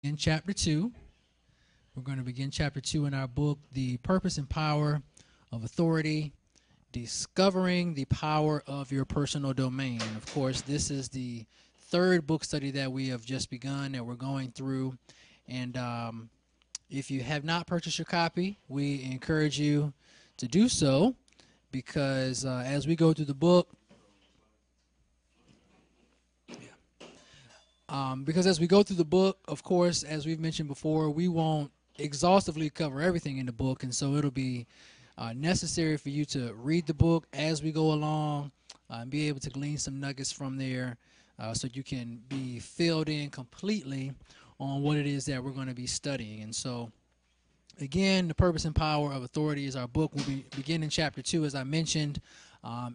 in chapter 2. We're going to begin chapter 2 in our book, The Purpose and Power of Authority, Discovering the Power of Your Personal Domain. Of course, this is the third book study that we have just begun that we're going through. And if you have not purchased your copy, we encourage you to do so because as we go through the book, of course, as we've mentioned before, we won't exhaustively cover everything in the book, and so it'll be necessary for you to read the book as we go along and be able to glean some nuggets from there so you can be filled in completely on what it is that we're going to be studying. And so, again, The Purpose and Power of Authority is our book. We'll be beginning chapter 2, as I mentioned,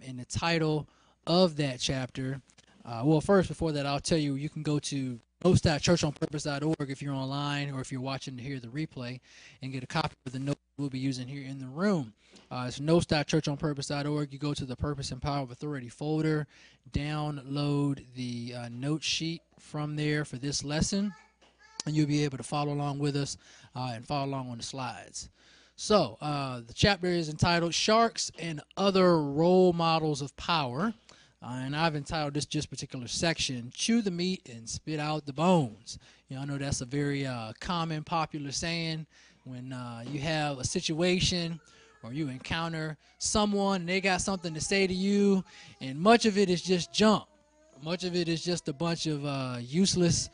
in the title of that chapter. Well, first, before that, I'll tell you, you can go to MOD2.A if you're online or if you're watching to hear the replay and get a copy of the notes we'll be using here in the room. It's notes.churchonpurpose.org. You go to the Purpose and Power of Authority folder, download the note sheet from there for this lesson, and you'll be able to follow along with us and follow along on the slides. So the chapter is entitled Sharks and Other Role Models of Power. And I've entitled this particular section, Chew the Meat and Spit Out the Bones. You know, I know that's a very common, popular saying when you have a situation or you encounter someone and they got something to say to you, and much of it is just junk. Much of it is just a bunch of useless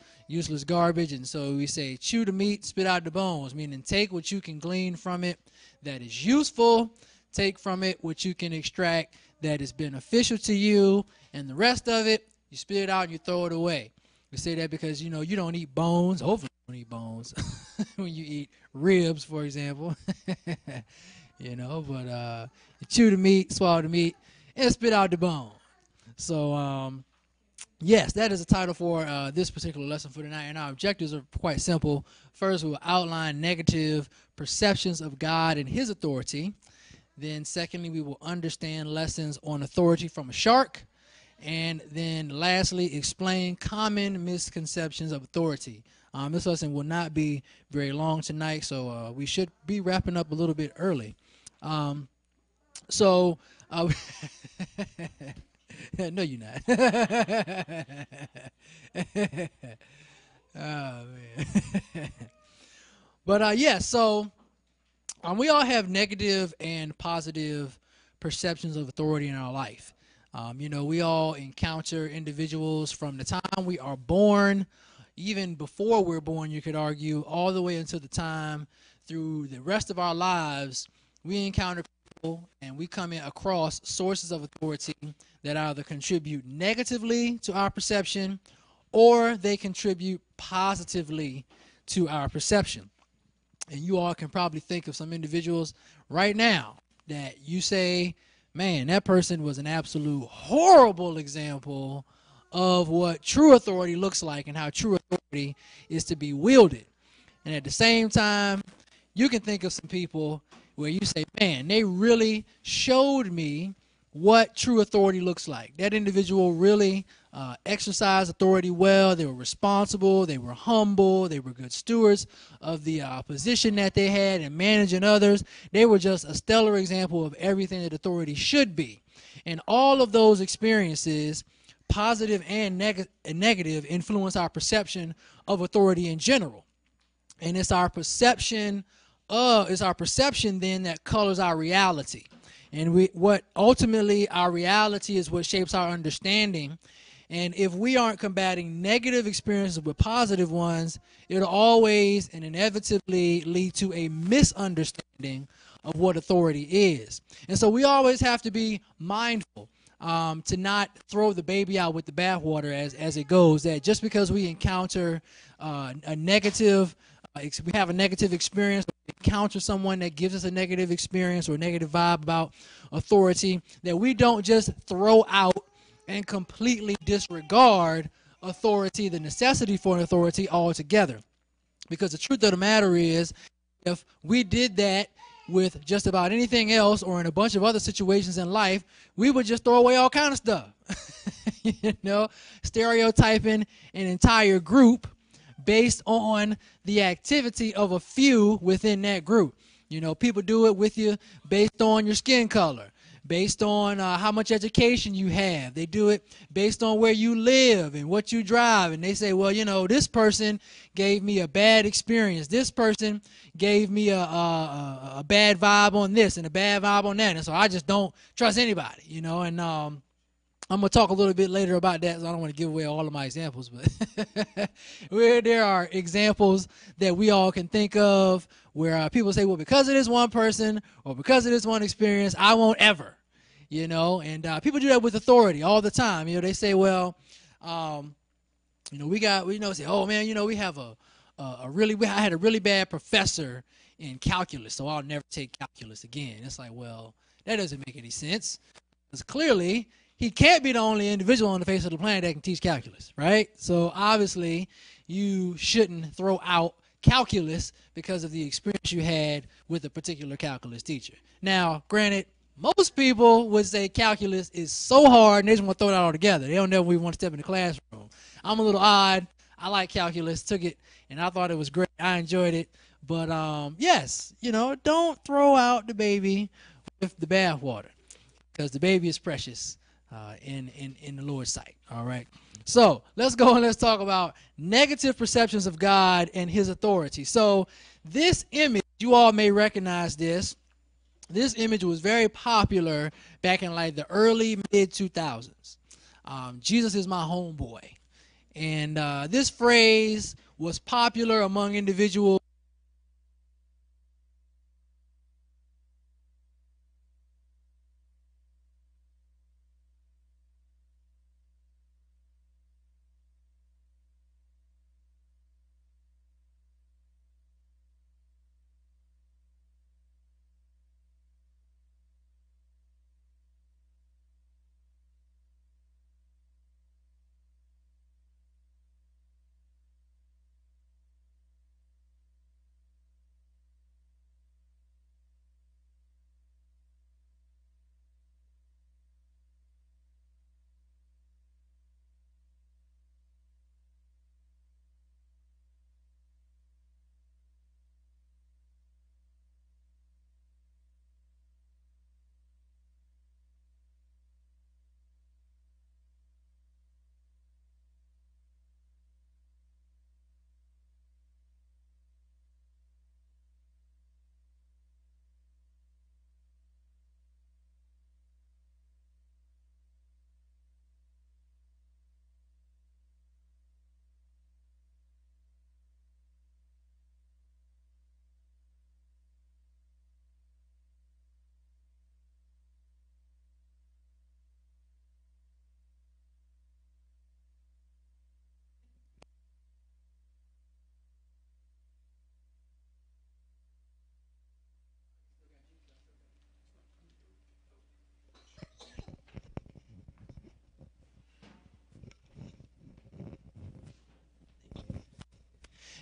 garbage. And so we say, chew the meat, spit out the bones, meaning take what you can glean from it that is useful, take from it what you can extract that is beneficial to you, and the rest of it, you spit it out and you throw it away. We say that because, you know, you don't eat bones. Hopefully you don't eat bones when you eat ribs, for example. You know, but you chew the meat, swallow the meat, and spit out the bone. So, yes, that is the title for this particular lesson for tonight, and our objectives are quite simple. First, we will outline negative perceptions of God and his authority. Then secondly, we will understand lessons on authority from a shark. And then lastly, explain common misconceptions of authority. This lesson will not be very long tonight, so we should be wrapping up a little bit early. No, you're not. Oh, man. But, yeah, so... we all have negative and positive perceptions of authority in our life. You know, we all encounter individuals from the time we are born, even before we're born, you could argue, all the way until the time through the rest of our lives, we encounter people and we come in across sources of authority that either contribute negatively to our perception or they contribute positively to our perception. And you all can probably think of some individuals right now that you say, man, that person was an absolute horrible example of what true authority looks like and how true authority is to be wielded. And at the same time, you can think of some people where you say, man, they really showed me what true authority looks like. That individual really exercised authority well. They were responsible. They were humble. They were good stewards of the position that they had in managing others. They were just a stellar example of everything that authority should be. And all of those experiences, positive and negative, influence our perception of authority in general. And it's our perception then that colors our reality. And what ultimately our reality is what shapes our understanding. And if we aren't combating negative experiences with positive ones, it'll always and inevitably lead to a misunderstanding of what authority is. And so we always have to be mindful to not throw the baby out with the bathwater as it goes, that just because we encounter a negative we have a negative experience, encounter someone that gives us a negative experience or a negative vibe about authority, that we don't just throw out and completely disregard authority, the necessity for an authority altogether. Because the truth of the matter is, if we did that with just about anything else or in a bunch of other situations in life, we would just throw away all kind of stuff. You know, stereotyping an entire group based on the activity of a few within that group. You know, people do it with you based on your skin color, based on how much education you have. They do it based on where you live and what you drive. And they say, well, you know, this person gave me a bad experience. This person gave me a bad vibe on this and a bad vibe on that. And so I just don't trust anybody, you know. And I'm going to talk a little bit later about that, so I don't want to give away all of my examples. But where there are examples that we all can think of where people say, well, because of this one person or because of this one experience, I won't ever, you know. And people do that with authority all the time. You know, they say, well, you know, say, oh, man, you know, we have I had a really bad professor in calculus, so I'll never take calculus again. It's like, well, that doesn't make any sense. Because clearly, he can't be the only individual on the face of the planet that can teach calculus, right? So obviously, you shouldn't throw out calculus because of the experience you had with a particular calculus teacher. Now, granted, most people would say calculus is so hard and they just want to throw it out altogether. They don't never even want to step in the classroom. I'm a little odd. I like calculus, took it, and I thought it was great. I enjoyed it. But yes, you know, don't throw out the baby with the bathwater because the baby is precious in the Lord's sight. All right. So let's go and let's talk about negative perceptions of God and his authority. So this image, you all may recognize this. This image was very popular back in like the early mid-2000s. Jesus is my homeboy. And this phrase was popular among individuals.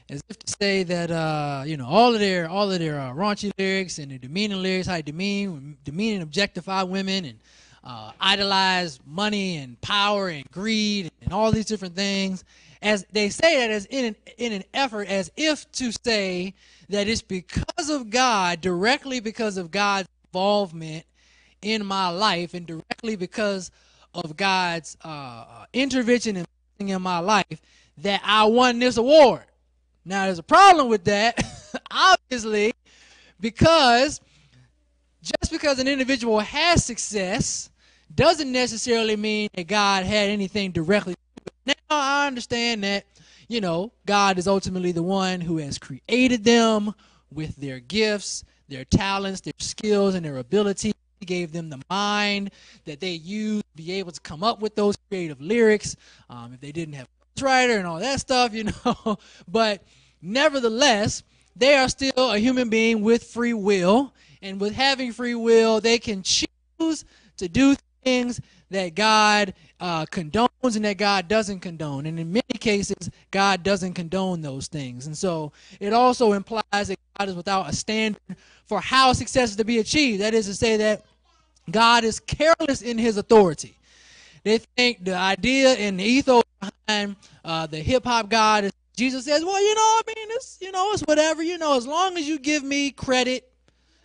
As if to say that you know, all of their raunchy lyrics and their demeaning lyrics, how they demean and objectify women and idolize money and power and greed and all these different things, as they say that as in an effort as if to say that it's because of God, directly because of God's involvement in my life and directly because of God's intervention in my life that I won this award. Now, there's a problem with that, obviously, because just because an individual has success doesn't necessarily mean that God had anything directly to do with it. Now, I understand that, you know, God is ultimately the one who has created them with their gifts, their talents, their skills, and their ability. He gave them the mind that they use to be able to come up with those creative lyrics. If they didn't have writer and all that stuff, you know, but nevertheless, they are still a human being with free will, and with having free will, they can choose to do things that God condones and that God doesn't condone, and in many cases, God doesn't condone those things, and so it also implies that God is without a standard for how success is to be achieved. That is to say that God is careless in his authority. They think the idea and the ethos behind the hip-hop God is Jesus says, well, I mean, it's whatever, as long as you give me credit,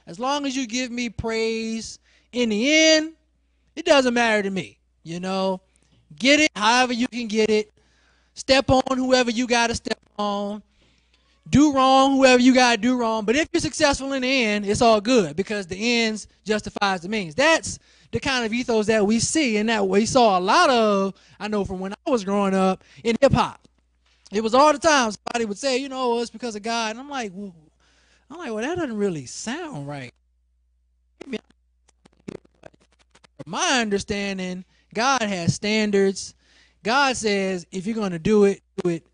as long as you give me praise, in the end, it doesn't matter to me. Get it however you can get it. Step on whoever you got to step on. Do wrong whoever you got to do wrong. But if you're successful in the end, it's all good because the ends justifies the means. That's the kind of ethos that we see and that we saw a lot of, I know from when I was growing up, in hip-hop. It was all the time somebody would say, it's because of God. And I'm like, well, that doesn't really sound right. From my understanding, God has standards. God says if you're going to do it with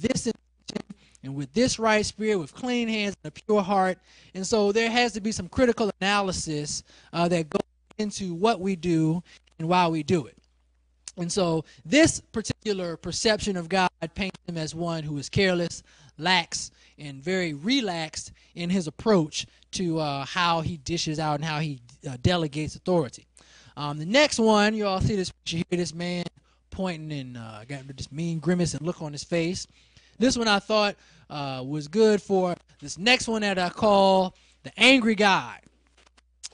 this intention and with this right spirit, with clean hands and a pure heart. And so there has to be some critical analysis that goes into what we do and why we do it. And so this particular perception of God paints him as one who is careless, lax, and very relaxed in his approach to how he dishes out and how he delegates authority. The next one, you all see this picture here, this man pointing and got this mean grimace and look on his face. This one I thought was good for this next one that I call the angry God.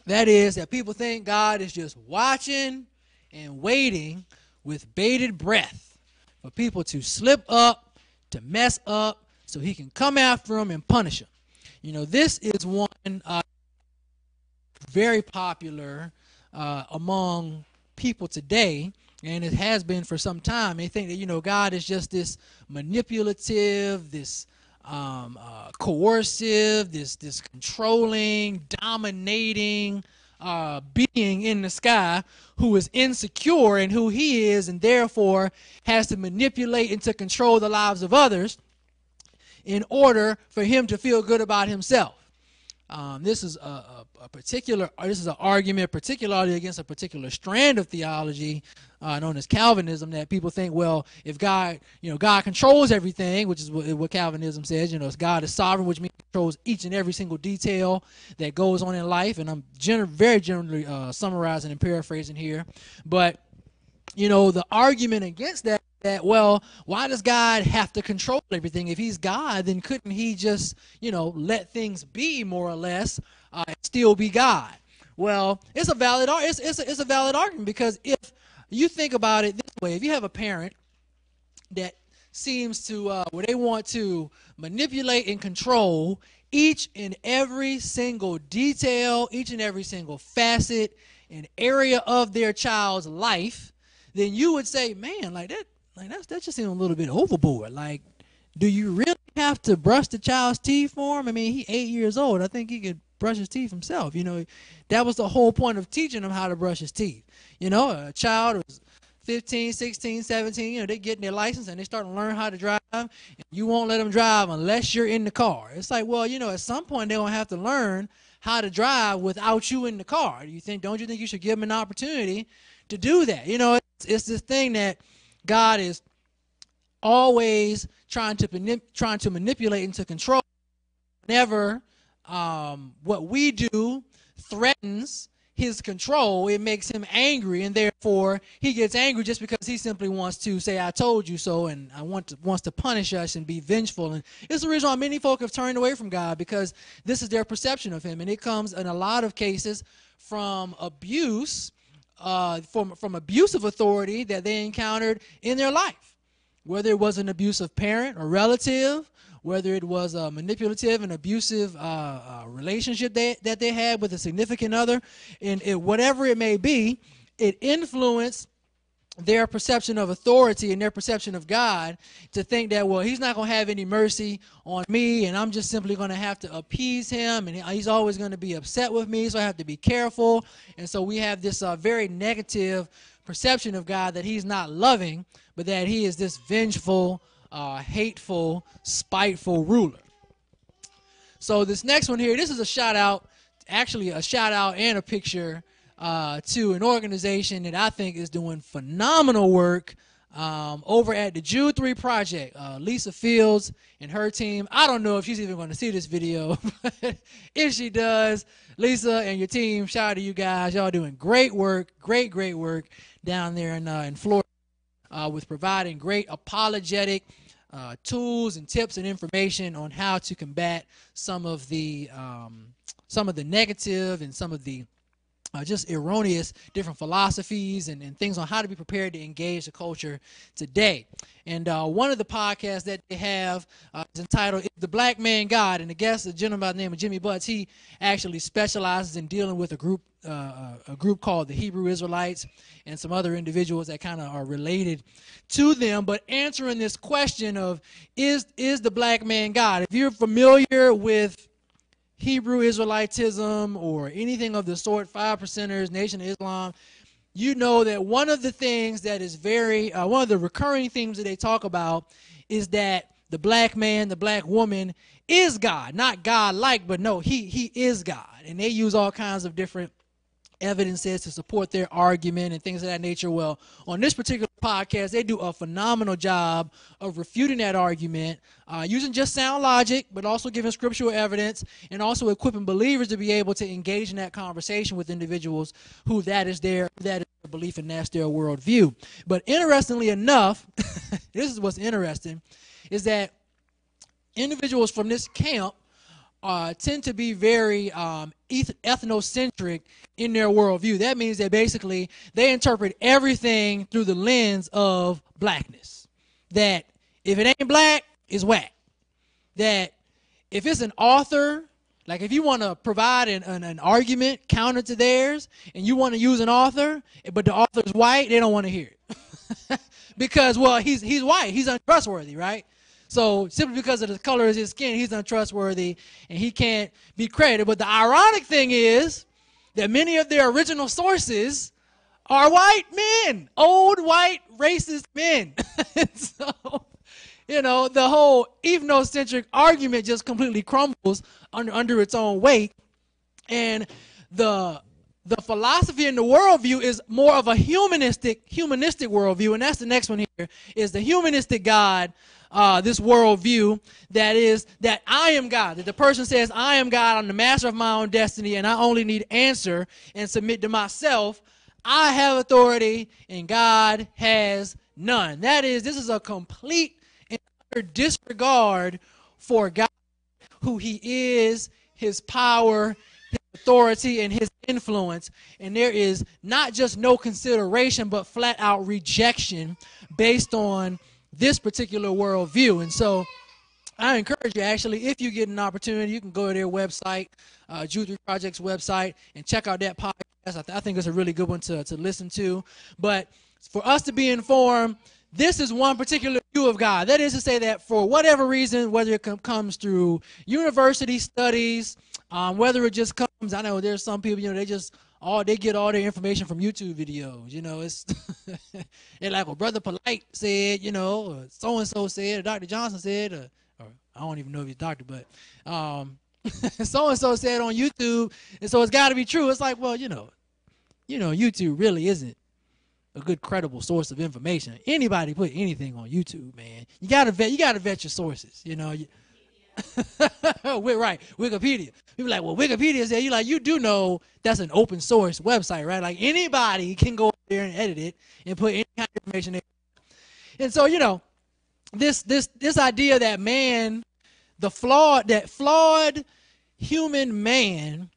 That is that people think God is just watching and waiting with bated breath for people to slip up, to mess up, so he can come after them and punish them. This is one very popular among people today, and it has been for some time. They think that, God is just this manipulative, this coercive, this controlling, dominating being in the sky who is insecure in who he is and therefore has to manipulate and to control the lives of others in order for him to feel good about himself. This is this is an argument particularly against a particular strand of theology known as Calvinism, that people think, well, if God, God controls everything, which is what Calvinism says, God is sovereign, which means he controls each and every single detail that goes on in life. And I'm very generally summarizing and paraphrasing here. But, the argument against that, well, why does God have to control everything? If he's God, then couldn't he just, let things be more or less and still be God? Well, it's a valid argument, because if you think about it this way, if you have a parent that seems to where they want to manipulate and control each and every single detail, each and every single facet and area of their child's life, then you would say, man, that just seems a little bit overboard. Like, do you really have to brush the child's teeth for him? I mean, he's 8 years old. I think he could brush his teeth himself. That was the whole point of teaching him how to brush his teeth. A child was 15, 16, 17, they get their license and they start to learn how to drive, and you won't let them drive unless you're in the car. It's like, well, at some point they're going to have to learn how to drive without you in the car. Don't you think you should give them an opportunity to do that? It's this thing that God is always trying to manipulate and to control. Whenever what we do threatens his control, it makes him angry, and therefore he gets angry just because he simply wants to say, I told you so, and wants to punish us and be vengeful. And it's the reason why many folk have turned away from God, because this is their perception of him. And it comes in a lot of cases from abuse, from abusive authority that they encountered in their life, whether it was an abusive parent or relative, whether it was a manipulative and abusive relationship that they had with a significant other, and whatever it may be, it influenced their perception of authority and their perception of God to think that, well, he's not going to have any mercy on me, and I'm just simply going to have to appease him, and he's always going to be upset with me, so I have to be careful. And so we have this very negative perception of God, that he's not loving, but that he is this vengeful, hateful, spiteful ruler. So this next one here, this is a shout out, actually a shout out and a picture to an organization that I think is doing phenomenal work over at the Jude 3 Project. Lisa Fields and her team. I don't know if she's even going to see this video, but if she does, Lisa and your team, shout out to you guys. Y'all doing great work, great work down there in Florida with providing great apologetic tools and tips and information on how to combat some of the negative and some of the just erroneous different philosophies and things on how to be prepared to engage the culture today. And one of the podcasts that they have is entitled "Is the Black Man God?" And the guest, a gentleman by the name of Jimmy Butts, he actually specializes in dealing with a group called the Hebrew Israelites and some other individuals that kind of are related to them, but answering this question of is the black man God? If you're familiar with Hebrew Israelitism or anything of the sort, 5%ers, Nation of Islam, you know that one of the things that is one of the recurring themes that they talk about is that the black man, the black woman is God. Not God-like, but no, he is God. And they use all kinds of different evidences to support their argument and things of that nature. Well, on this particular podcast, they do a phenomenal job of refuting that argument, using just sound logic, but also giving scriptural evidence and also equipping believers to be able to engage in that conversation with individuals who that is their belief and that's their worldview. But interestingly enough, this is what's interesting, is that individuals from this camp tend to be very ethnocentric in their worldview. That means that basically they interpret everything through the lens of blackness. That if it ain't black, it's whack. That if it's an author, like if you want to provide an argument counter to theirs and you want to use an author, but the author's white, they don't want to hear it. Because, well, he's white. He's untrustworthy, right? So simply because of the color of his skin, he's untrustworthy and he can't be credited. But the ironic thing is that many of their original sources are white men, old white racist men. So, you know, the whole ethnocentric argument just completely crumbles under its own weight. And the philosophy and the worldview is more of a humanistic worldview. And that's the next one here, is the humanistic God. This worldview that is that I am God, that the person says I am God, I'm the master of my own destiny, and I only need answer and submit to myself. I have authority and God has none. That is, this is a complete and utter disregard for God, who he is, his power, his authority, and his influence. And there is not just no consideration, but flat out rejection based on this particular worldview. And so I encourage you, actually, if you get an opportunity, you can go to their website, Jude 3 Project's website, and check out that podcast. I think it's a really good one to listen to. But for us to be informed, this is one particular view of God. That is to say that for whatever reason, whether it comes through university studies, whether it just comes, I know there's some people, you know, they get all their information from YouTube videos. You know, it's they're like, well, Brother Polite said, you know, or so-and-so said, or Dr. Johnson said, or I don't even know if he's a doctor, but so-and-so said on YouTube, and so it's got to be true. It's like, well, you know, YouTube really isn't a good credible source of information. Anybody put anything on YouTube, man. You gotta vet your sources, you know. We're right, Wikipedia. People are like, well, Wikipedia said, you do know that's an open source website, right? Like anybody can go there and edit it and put any kind of information there. And so, you know, this idea that man, flawed human man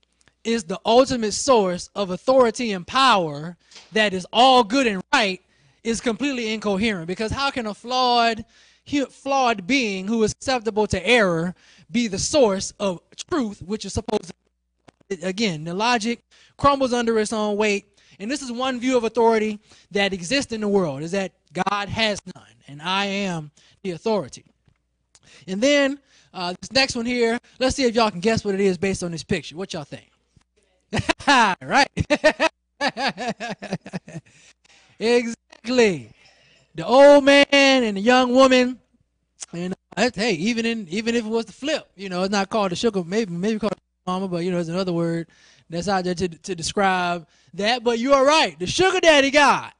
is the ultimate source of authority and power that is all good and right is completely incoherent. Because how can a flawed being who is susceptible to error be the source of truth, which is supposed to, again, the logic crumbles under its own weight. And this is one view of authority that exists in the world, is that God has none, and I am the authority. And then this next one here, let's see if y'all can guess what it is based on this picture. What y'all think? Right. Exactly. The old man and the young woman. And hey, even if it was the flip, you know, it's not called the sugar, maybe called mama, but you know, there's another word that's out there to describe that. But you are right. The sugar daddy God.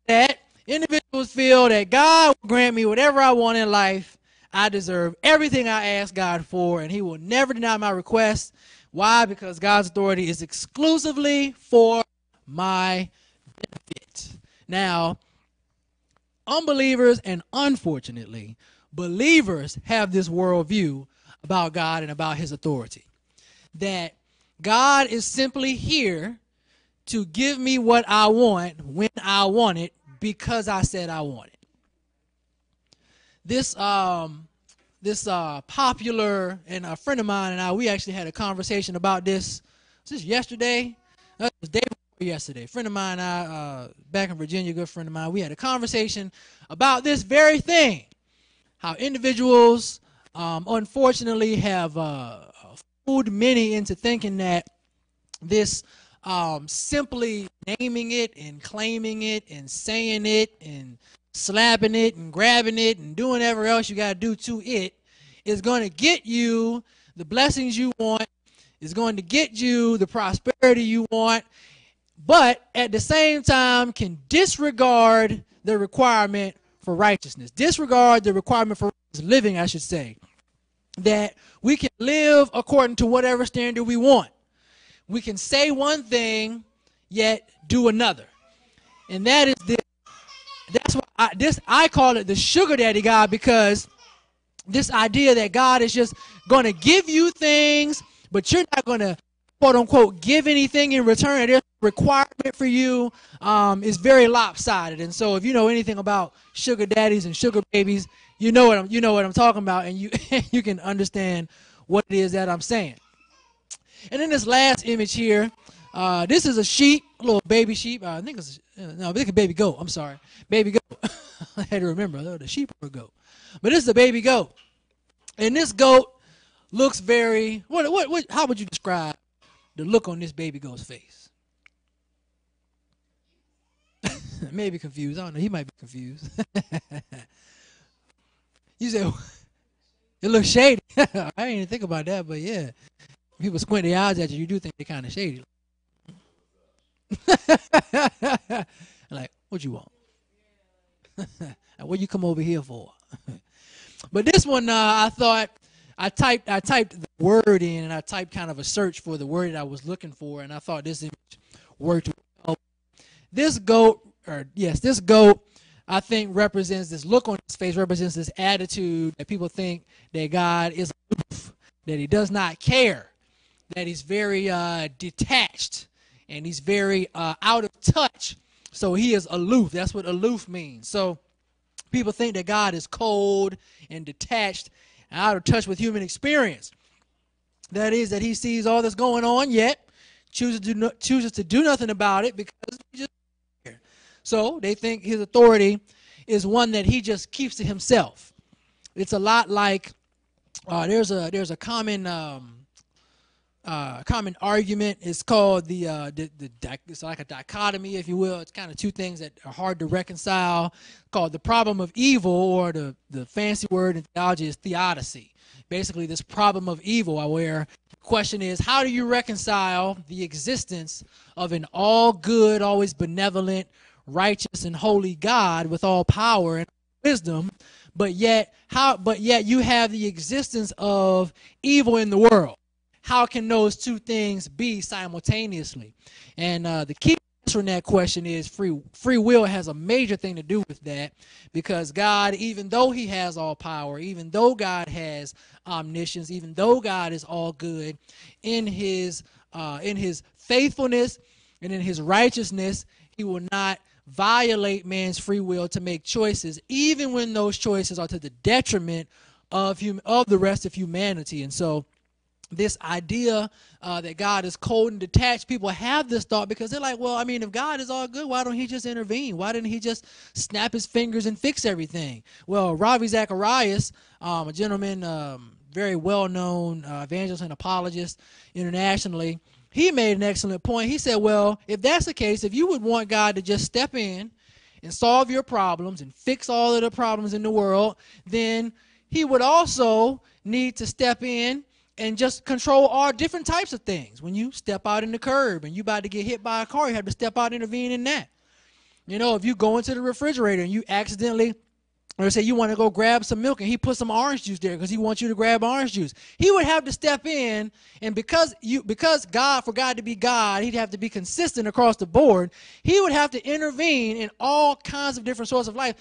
That individuals feel that God will grant me whatever I want in life. I deserve everything I ask God for, and he will never deny my request. Why? Because God's authority is exclusively for my benefit. Now, Unbelievers and, unfortunately, believers have this worldview about God and about his authority. That God is simply here to give me what I want when I want it because I said I want it. This popular, and a friend of mine and I, we actually had a conversation about this. Was this yesterday? It was day before yesterday. A friend of mine and I, back in Virginia, a good friend of mine, we had a conversation about this very thing. How individuals, unfortunately, have fooled many into thinking that this simply naming it and claiming it and saying it and slapping it and grabbing it and doing whatever else you got to do to it is going to get you the blessings you want, is going to get you the prosperity you want, but at the same time can disregard the requirement for righteousness, disregard the requirement for living, I should say, that we can live according to whatever standard we want. We can say one thing, yet do another. And that is this. That's why I call it the sugar daddy God, because this idea that God is just going to give you things, but you're not going to, quote unquote, give anything in return. There's a requirement for you is very lopsided. And so if you know anything about sugar daddies and sugar babies, you know what I'm talking about, and you you can understand what it is that I'm saying. And then this last image here, this is a sheep, a little baby sheep. I think it's a baby goat. I'm sorry, baby goat. I had to remember the sheep or a goat, but this is a baby goat, and this goat looks very. What? How would you describe the look on this baby goat's face? Maybe confused. I don't know. He might be confused. You said it looks shady. I didn't even think about that, but yeah. People squint their eyes at you, you do think they're kind of shady. Like, what you want? What you come over here for? But this one, I thought, I typed the word in, and I typed kind of a search for the word that I was looking for, and I thought this image worked well. This goat, I think represents, this look on his face represents this attitude that people think that God is aloof, that he does not care, that he's very detached, and he's very out of touch. So he is aloof. That's what aloof means. So people think that God is cold and detached and out of touch with human experience. That is, that he sees all that's going on, yet chooses to do nothing about it because he just cares. So they think his authority is one that he just keeps to himself. It's a lot like there's a common argument. It's called it's like a dichotomy, if you will. It's kind of two things that are hard to reconcile, called the problem of evil, or the fancy word in theology is theodicy. Basically, this problem of evil, where the question is, how do you reconcile the existence of an all good, always benevolent, righteous, and holy God with all power and wisdom, but yet you have the existence of evil in the world? How can those two things be simultaneously? And the key answer in that question is free will has a major thing to do with that, because God, even though he has all power, even though God has omniscience, even though God is all good, in his faithfulness and in his righteousness, he will not violate man's free will to make choices, even when those choices are to the detriment of the rest of humanity. And so this idea that God is cold and detached, people have this thought because they're like, well, I mean, if God is all good, why don't he just intervene? Why didn't he just snap his fingers and fix everything? Well, Ravi Zacharias, a gentleman, very well-known evangelist and apologist internationally, he made an excellent point. He said, well, if that's the case, if you would want God to just step in and solve your problems and fix all of the problems in the world, then he would also need to step in and just control all different types of things. When you step out in the curb and you about to get hit by a car, you have to step out and intervene in that. You know, if you go into the refrigerator and you accidentally, or say you want to go grab some milk and he put some orange juice there because he wants you to grab orange juice, he would have to step in, and because for God to be God, he'd have to be consistent across the board. He would have to intervene in all kinds of different sorts of life,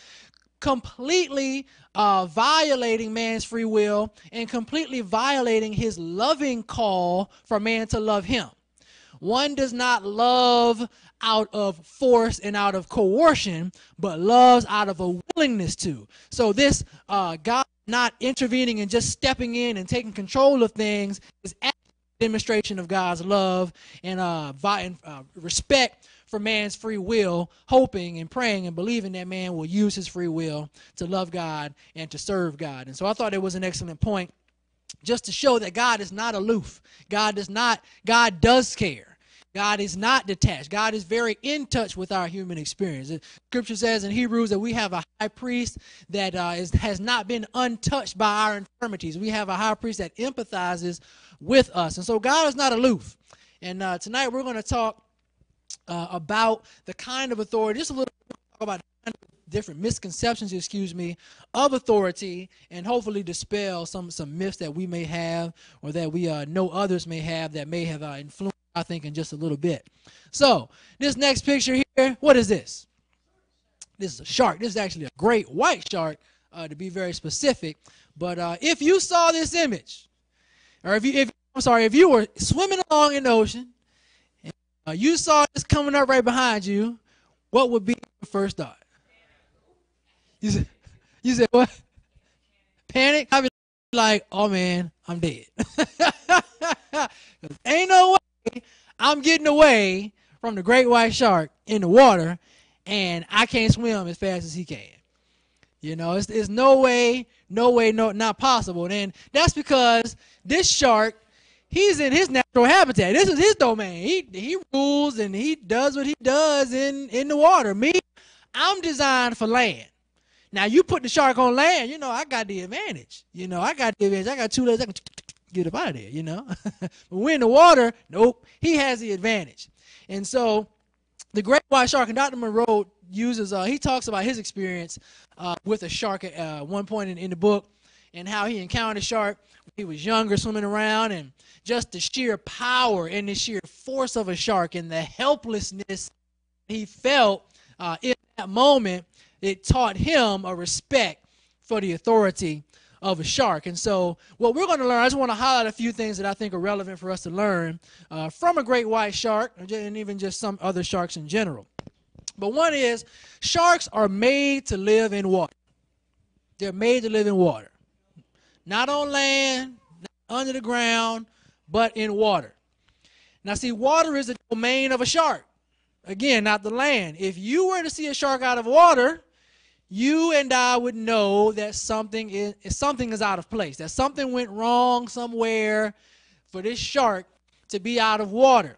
completely violating man's free will and completely violating his loving call for man to love him. One does not love out of force and out of coercion, but loves out of a willingness to. So this God not intervening and just stepping in and taking control of things is a demonstration of God's love and respect for man's free will, hoping and praying and believing that man will use his free will to love God and to serve God. And so I thought it was an excellent point, just to show that God is not aloof. God does care. God is not detached. God is very in touch with our human experience. Scripture says in Hebrews that we have a high priest that has not been untouched by our infirmities. We have a high priest that empathizes with us. And so God is not aloof. And tonight we're going to talk about the kind of authority, just a little bit, talk about different misconceptions, of authority, and hopefully dispel some myths that we may have or that we know others may have that may have influenced our thinking just a little bit. So this next picture here, what is this? This is a shark. This is actually a great white shark, to be very specific. But if you saw this image, or if you were swimming along in the ocean, and you saw this coming up right behind you, what would be your first thought? You said what? Panic? I'd be like, oh man, I'm dead. Ain't no way I'm getting away from the great white shark in the water, and I can't swim as fast as he can. You know, it's no way, not possible. And that's because this shark, he's in his natural habitat. This is his domain. He rules and he does what he does in the water. Me, I'm designed for land. Now, you put the shark on land, you know, I got the advantage. I got 2 legs, I can get up out of there, But we're in the water, nope, he has the advantage. And so the great white shark, and Dr. Monroe he talks about his experience with a shark at one point in the book, and how he encountered a shark when he was younger, swimming around, and just the sheer power and the sheer force of a shark and the helplessness he felt in that moment. It taught him a respect for the authority of a shark. And so what we're going to learn, I just want to highlight a few things that I think are relevant for us to learn from a great white shark, and even just some other sharks in general. But one is, sharks are made to live in water. They're made to live in water. Not on land, not under the ground, but in water. Now see, water is the domain of a shark. Again, not the land. If you were to see a shark out of water, you and I would know that something is out of place, that something went wrong somewhere for this shark to be out of water.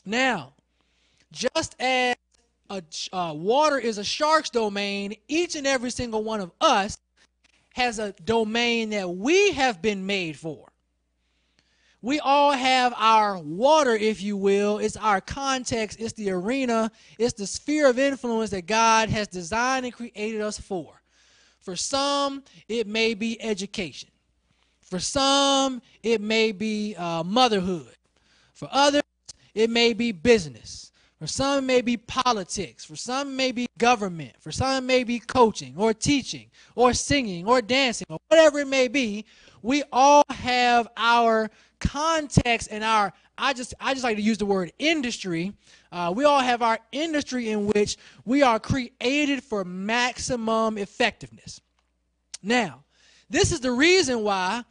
Now, just as water is a shark's domain, each and every single one of us has a domain that we have been made for. We all have our water, if you will. It's our context. It's the arena. It's the sphere of influence that God has designed and created us for. For some, it may be education. For some, it may be motherhood. For others, it may be business. For some, it may be politics. For some, it may be government. For some, it may be coaching or teaching or singing or dancing or whatever it may be. We all have our context and I just like to use the word industry. We all have our industry in which we are created for maximum effectiveness. Now, this is the reason why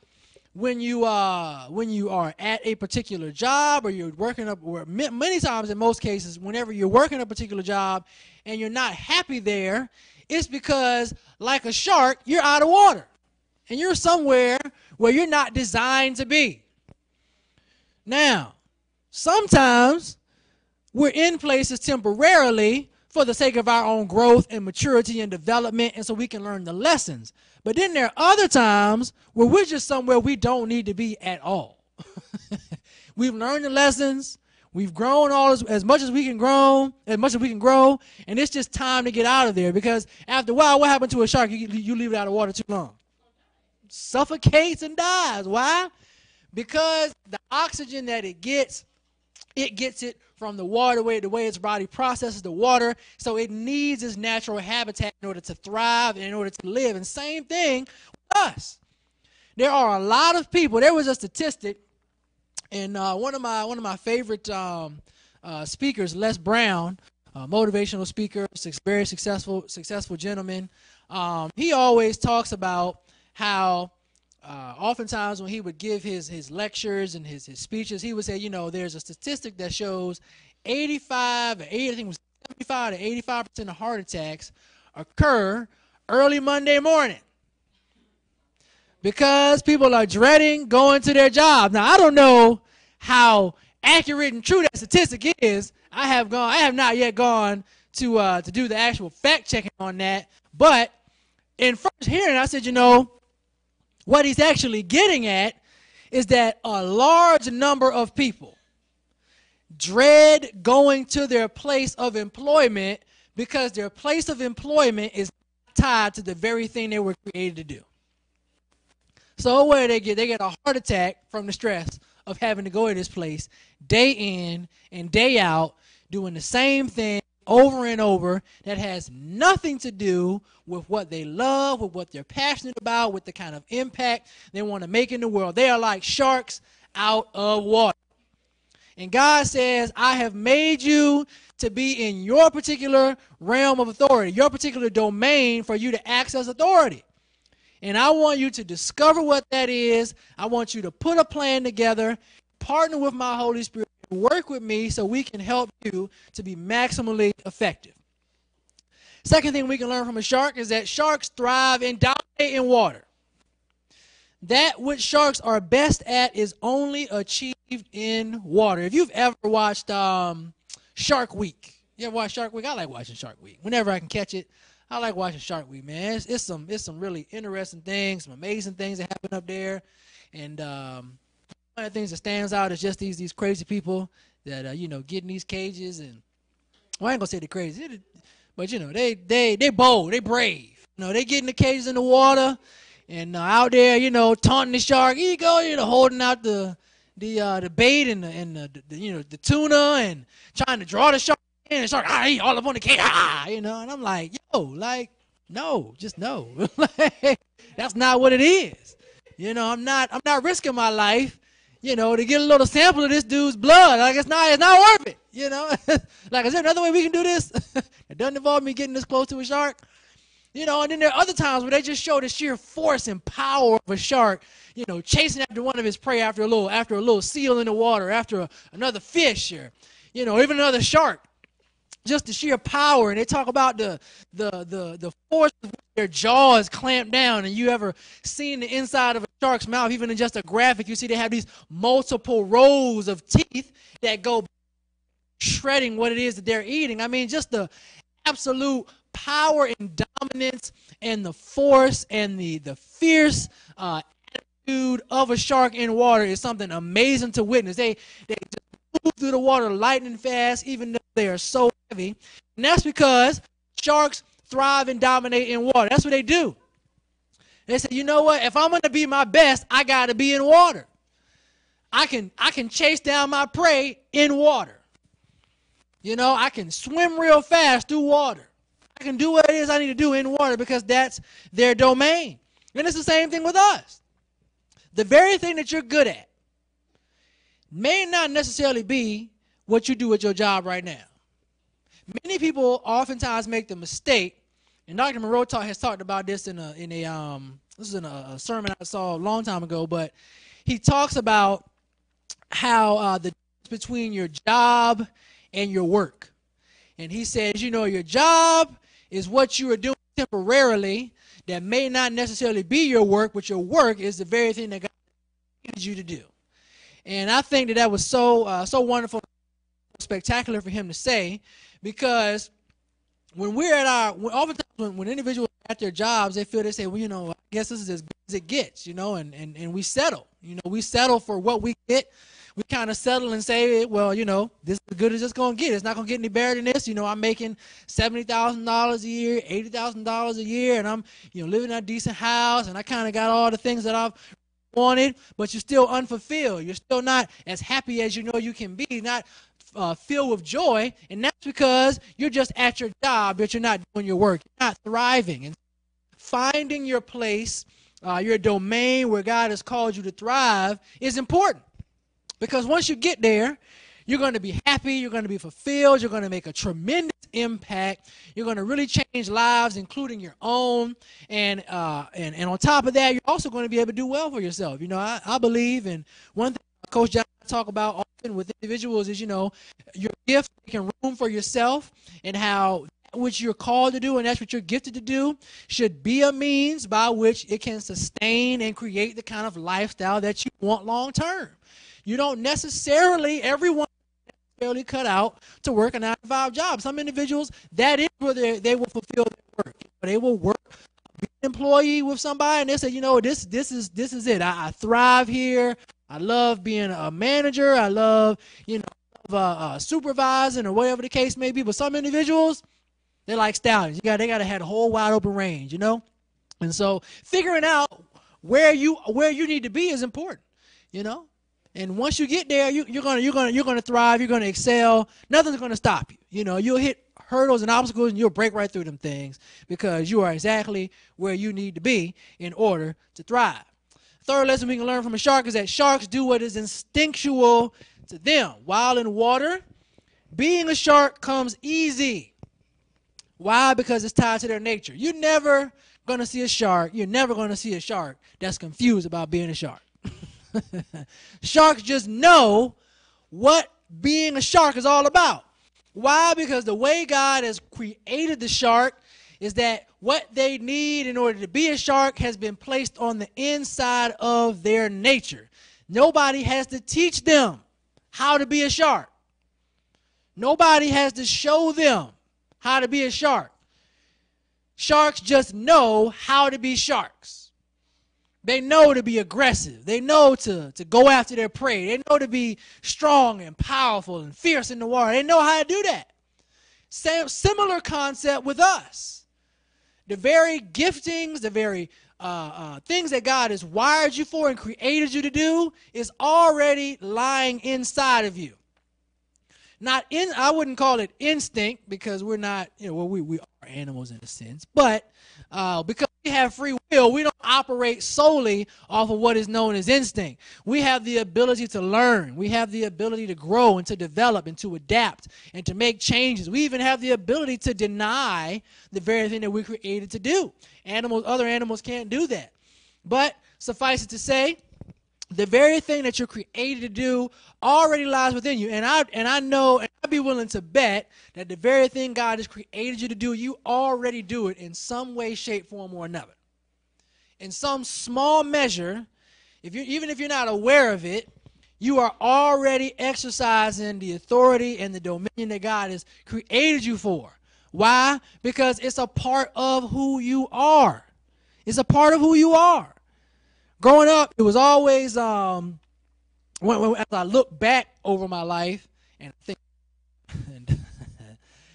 when you are at a particular job, or you're working up, or many times in most cases, whenever you're working a particular job and you're not happy there, it's because, like a shark, you're out of water and you're somewhere where you're not designed to be. Now, sometimes we're in places temporarily for the sake of our own growth and maturity and development, and so we can learn the lessons. But then there are other times where we're just somewhere we don't need to be at all. We've learned the lessons. We've grown as much as we can grow, and it's just time to get out of there, because after a while, what happened to a shark? You leave it out of water too long. Suffocates and dies. Why? Because the oxygen that it gets It gets it from the water, the way its body processes the water. So it needs its natural habitat in order to thrive and in order to live. And same thing with us. There are a lot of people. There was a statistic, and one of my favorite speakers, Les Brown, motivational speaker, very successful gentleman. He always talks about how oftentimes when he would give his lectures and his speeches, he would say, you know, there's a statistic that shows 85 or 80, I think it was 75 to 85% of heart attacks occur early Monday morning because people are dreading going to their job. Now, I don't know how accurate and true that statistic is. I have not yet gone to do the actual fact checking on that. But in first hearing, I said, you know, what he's actually getting at is that a large number of people dread going to their place of employment because their place of employment is tied to the very thing they were created to do. So what do? They get a heart attack from the stress of having to go to this place day in and day out, doing the same thing over and over that has nothing to do with what they love, with what they're passionate about, with the kind of impact they want to make in the world. They are like sharks out of water. And God says, I have made you to be in your particular realm of authority, your particular domain for you to access authority. And I want you to discover what that is. I want you to put a plan together, partner with my Holy Spirit, work with me so we can help you to be maximally effective. Second thing we can learn from a shark is that sharks thrive and dominate in water. That which sharks are best at is only achieved in water. If you've ever watched Shark Week, you ever watch Shark Week? I like watching Shark Week. Whenever I can catch it, I like watching Shark Week, man. It's some really interesting things, some amazing things that happen up there. And one of the things that stands out is just these crazy people that you know, get in these cages and, well, I ain't gonna say they're crazy, but you know, they bold, they brave. You know, they get in the cages in the water and out there, you know, taunting the shark. Here you go, you know, holding out the bait and the you know, the tuna and trying to draw the shark in. The shark, all up on the cage, you know. And I'm like, yo, like, no, just no. Like, that's not what it is. You know, I'm not risking my life, you know, to get a little sample of this dude's blood. Like, it's not worth it, you know. Like, is there another way we can do this? It doesn't involve me getting this close to a shark. You know, and then there are other times where they just show the sheer force and power of a shark, you know, chasing after one of his prey, after a little seal in the water, after another fish, or, you know, even another shark. Just the sheer power. And they talk about the force of their jaws clamped down. And you ever seen the inside of a shark's mouth, even in just a graphic, you see they have these multiple rows of teeth that go shredding what it is that they're eating. I mean, just the absolute power and dominance and the force and the fierce attitude of a shark in water is something amazing to witness. They just move through the water lightning fast, even though they are so heavy. And that's because sharks thrive and dominate in water. That's what they do. They say, you know what? If I'm going to be my best, I got to be in water. I can chase down my prey in water. You know, I can swim real fast through water. I can do what it is I need to do in water because that's their domain. And it's the same thing with us. The very thing that you're good at may not necessarily be what you do at your job right now. Many people oftentimes make the mistake, and Dr. Monroe has talked about this in a sermon I saw a long time ago, but he talks about how the difference between your job and your work. And he says, you know, your job is what you are doing temporarily that may not necessarily be your work, but your work is the very thing that God needs you to do. And I think that was so wonderful, spectacular for him to say, because when we're at oftentimes when individuals are at their jobs, they say, well, you know, I guess this is as good as it gets, you know, and we settle. You know, we settle for what we get. We kind of settle and say, well, you know, this is as good as it's going to get. It's not going to get any better than this. You know, I'm making $70,000 a year, $80,000 a year, and I'm, you know, living in a decent house, and I kind of got all the things that I've wanted, but you're still unfulfilled. You're still not as happy as you know you can be, not filled with joy, and that's because you're just at your job, but you're not doing your work. You're not thriving. And finding your place, your domain where God has called you to thrive is important, because once you get there, you're going to be happy, you're going to be fulfilled, you're going to make a tremendous impact, you're going to really change lives, including your own, and on top of that, you're also going to be able to do well for yourself. You know, I believe, and one thing Coach John talk about often with individuals is, you know, your gift, making room for yourself, and how which you're called to do, and that's what you're gifted to do, should be a means by which it can sustain and create the kind of lifestyle that you want long term. You don't necessarily, everyone necessarily cut out to work a 9-to-5 job. Some individuals, that is where they will fulfill their work. They will work, be an employee with somebody, and they say, you know, this is it. I thrive here. I love being a manager. I love, you know, supervising or whatever the case may be. But some individuals, they're like stallions. They got to have a whole wide open range, you know. And so figuring out where you need to be is important, you know. And once you get there, you're gonna thrive. You're gonna excel. Nothing's gonna stop you. You know, you'll hit hurdles and obstacles, and you'll break right through them things, because you are exactly where you need to be in order to thrive. Third lesson we can learn from a shark is that sharks do what is instinctual to them. While in water, being a shark comes easy. Why? Because it's tied to their nature. You're never gonna see a shark. You're never gonna see a shark that's confused about being a shark. Sharks just know what being a shark is all about. Why? Because the way God has created the shark is that what they need in order to be a shark has been placed on the inside of their nature. Nobody has to teach them how to be a shark. Nobody has to show them how to be a shark. Sharks just know how to be sharks. They know to be aggressive. They know to go after their prey. They know to be strong and powerful and fierce in the water. They know how to do that. Similar concept with us. The very giftings, the very things that God has wired you for and created you to do is already lying inside of you. I wouldn't call it instinct, because we're not, you know, well, we are animals in a sense, but because we have free will, we don't operate solely off of what is known as instinct. We have the ability to learn. We have the ability to grow and to develop and to adapt and to make changes. We even have the ability to deny the very thing that we created to do. Other animals can't do that. But suffice it to say, the very thing that you're created to do already lies within you. And I know, and I'd be willing to bet that the very thing God has created you to do, you already do it in some way, shape, form, or another. In some small measure, even if you're not aware of it, you are already exercising the authority and the dominion that God has created you for. Why? Because it's a part of who you are. It's a part of who you are. Growing up, it was always, as I look back over my life, and I think,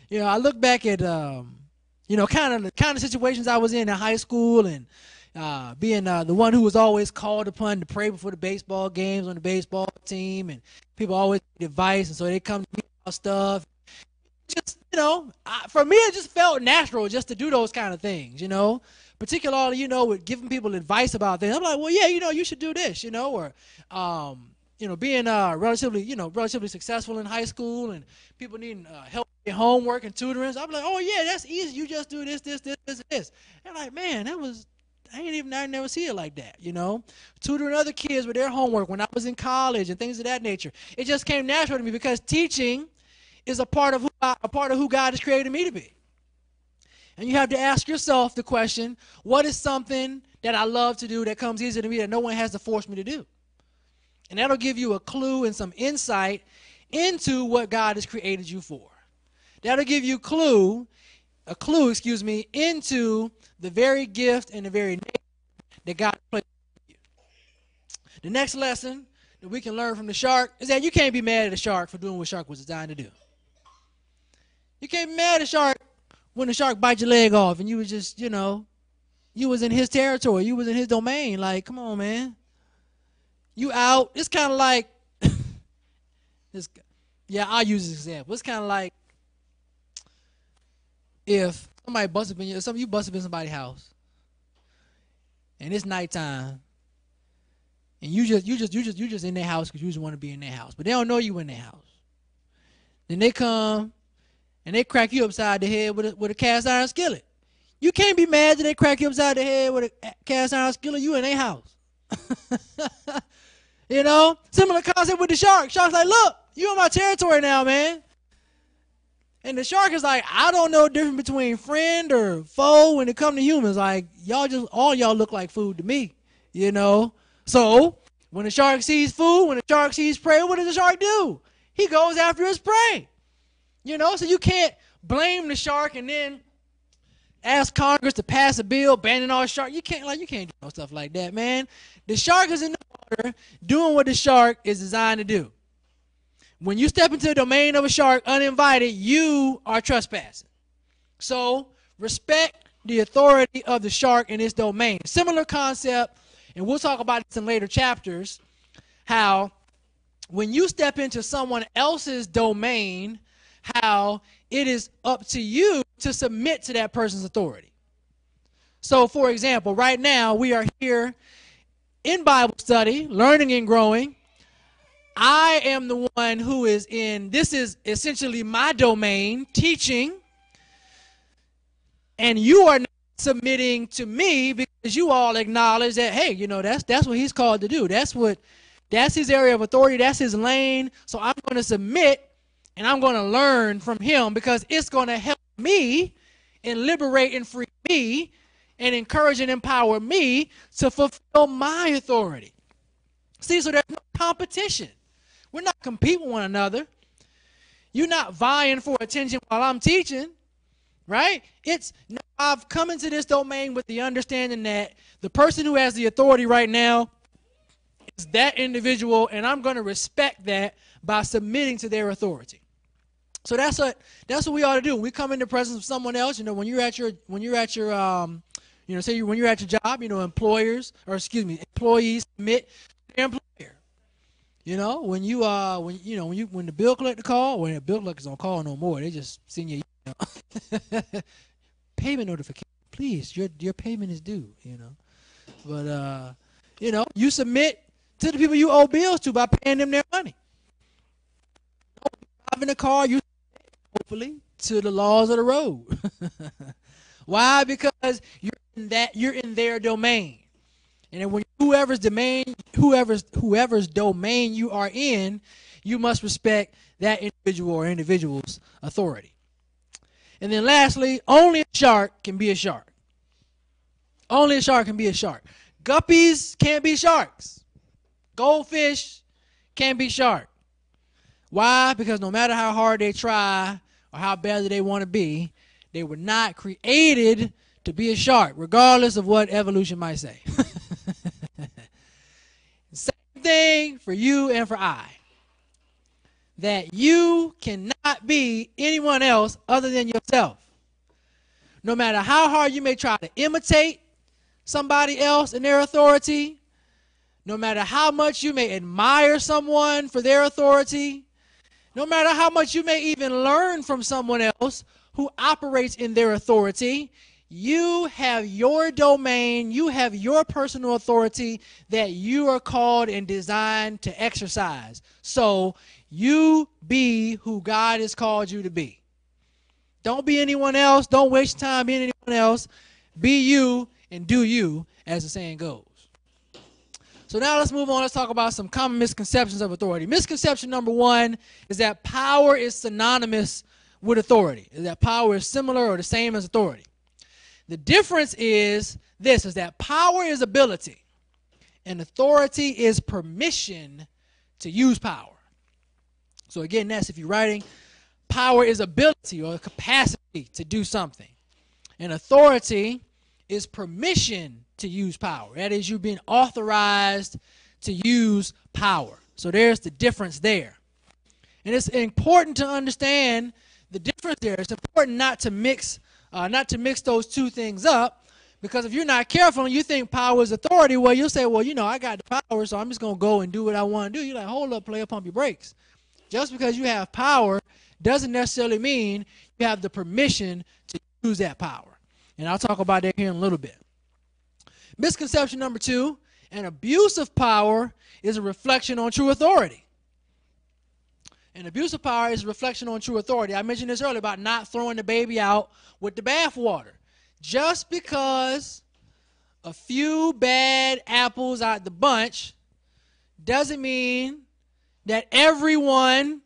you know, I look back at, you know, kind of situations I was in high school, and being the one who was always called upon to pray before the baseball games on the baseball team, and people always need advice, and so they come to me about stuff. Just, you know, for me, it just felt natural just to do those kind of things, you know. Particularly, you know, with giving people advice about things. I'm like, well, yeah, you know, you should do this, you know, or, you know, being relatively successful in high school, and people needing help with homework and tutoring. So I'm like, oh yeah, that's easy. You just do this, this, this, this, this. And I'm like, man, I never see it like that, you know. Tutoring other kids with their homework when I was in college and things of that nature. It just came natural to me, because teaching is a part of who God has created me to be. And you have to ask yourself the question, what is something that I love to do that comes easy to me that no one has to force me to do? And that'll give you a clue and some insight into what God has created you for. That'll give you a clue, into the very gift and the very name that God placed in you. The next lesson that we can learn from the shark is that you can't be mad at a shark for doing what a shark was designed to do. You can't be mad at a shark when the shark bites your leg off and you was just, you know, you was in his territory, you was in his domain. Like, come on, man. You out. It's kind of like, this, yeah, I'll use this example. It's kind of like if somebody busts up in you bust up in somebody's house, and it's nighttime, and you just in their house because you just want to be in their house, but they don't know you in their house. Then they come and they crack you upside the head with a cast iron skillet. You can't be mad that they crack you upside the head with a cast iron skillet. You in their house. You know, similar concept with the shark. Shark's like, look, you in my territory now, man. And the shark is like, I don't know the difference between friend or foe when it comes to humans. Like, all y'all look like food to me, you know. So when the shark sees food, when the shark sees prey, what does the shark do? He goes after his prey. You know, so you can't blame the shark and then ask Congress to pass a bill banning all sharks. You can't do no stuff like that, man. The shark is in the water doing what the shark is designed to do. When you step into the domain of a shark uninvited, you are trespassing. So respect the authority of the shark in its domain. Similar concept, and we'll talk about this in later chapters, how when you step into someone else's domain, how it is up to you to submit to that person's authority. So, for example, right now we are here in Bible study, learning and growing. I am the one who is this is essentially my domain, teaching, and you are not submitting to me because you all acknowledge that, hey, you know, that's what he's called to do. That's his area of authority. That's his lane. So I'm going to submit and I'm going to learn from him because it's going to help me and liberate and free me and encourage and empower me to fulfill my authority. See, so there's no competition. We're not competing with one another. You're not vying for attention while I'm teaching, right? I've come into this domain with the understanding that the person who has the authority right now is that individual, and I'm going to respect that by submitting to their authority. So that's what we ought to do. When we come in the presence of someone else, you know, when you're at your when you're at your job, you know, employees submit to their employer. You know, when the bill collector call, when the bill collectors don't call no more, they just send you payment notification. Please, your payment is due. You know, but you submit to the people you owe bills to by paying them their money. Driving the car, you hopefully to the laws of the road. Why? Because you're in their domain. And then when whoever's domain you are in, you must respect that individual or individual's authority. And then lastly, only a shark can be a shark. Only a shark can be a shark. Guppies can't be sharks. Goldfish can't be sharks. Why? Because no matter how hard they try or how badly they want to be, they were not created to be a shark, regardless of what evolution might say. Same thing for you and for I. That you cannot be anyone else other than yourself. No matter how hard you may try to imitate somebody else and their authority, no matter how much you may admire someone for their authority, no matter how much you may even learn from someone else who operates in their authority, you have your domain, you have your personal authority that you are called and designed to exercise. So you be who God has called you to be. Don't be anyone else. Don't waste time being anyone else. Be you and do you, as the saying goes. So now let's move on. Let's talk about some common misconceptions of authority. Misconception number one is that power is synonymous with authority. Is that power is similar or the same as authority. The difference is this, is that power is ability and authority is permission to use power. So again, that's if you're writing, power is ability or capacity to do something. And authority is permission to use power. That is, you being authorized to use power. So there's the difference there. And it's important to understand the difference there. It's important not to mix those two things up, Because if you're not careful and you think power is authority, well, you'll say, well, I got the power, so I'm just going to go and do what I want to do. You're like, hold up, player, pump your brakes. Just because you have power doesn't necessarily mean you have the permission to use that power. And I'll talk about that here in a little bit. Misconception number 2, an abuse of power is a reflection on true authority. An abuse of power is a reflection on true authority. I mentioned this earlier about not throwing the baby out with the bathwater. Just because a few bad apples out the bunch doesn't mean that everyone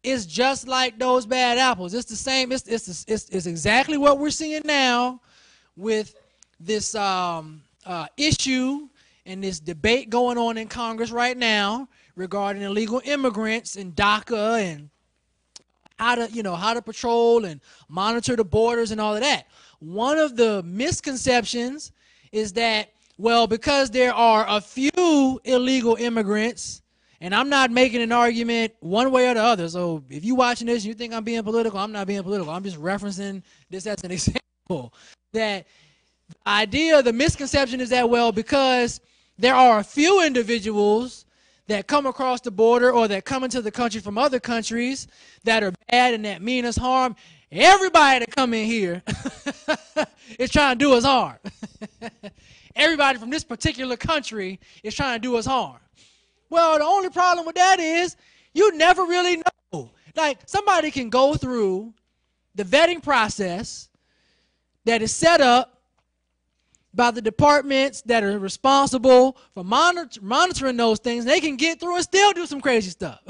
is just like those bad apples. It's the same. It's exactly what we're seeing now with this issue and this debate going on in Congress right now regarding illegal immigrants and DACA and how to patrol and monitor the borders and all of that. One of the misconceptions is that, well, because there are a few illegal immigrants, and I'm not making an argument one way or the other. So if you're watching this and you think I'm being political, I'm not being political. I'm just referencing this as an example. That the misconception is that, well, because there are a few individuals that come across the border or that come into the country from other countries that are bad and that mean us harm, everybody that come in here is trying to do us harm. Everybody from this particular country is trying to do us harm. Well, the only problem with that is you never really know. Like, somebody can go through the vetting process that is set up by the departments that are responsible for monitoring those things. They can get through and still do some crazy stuff.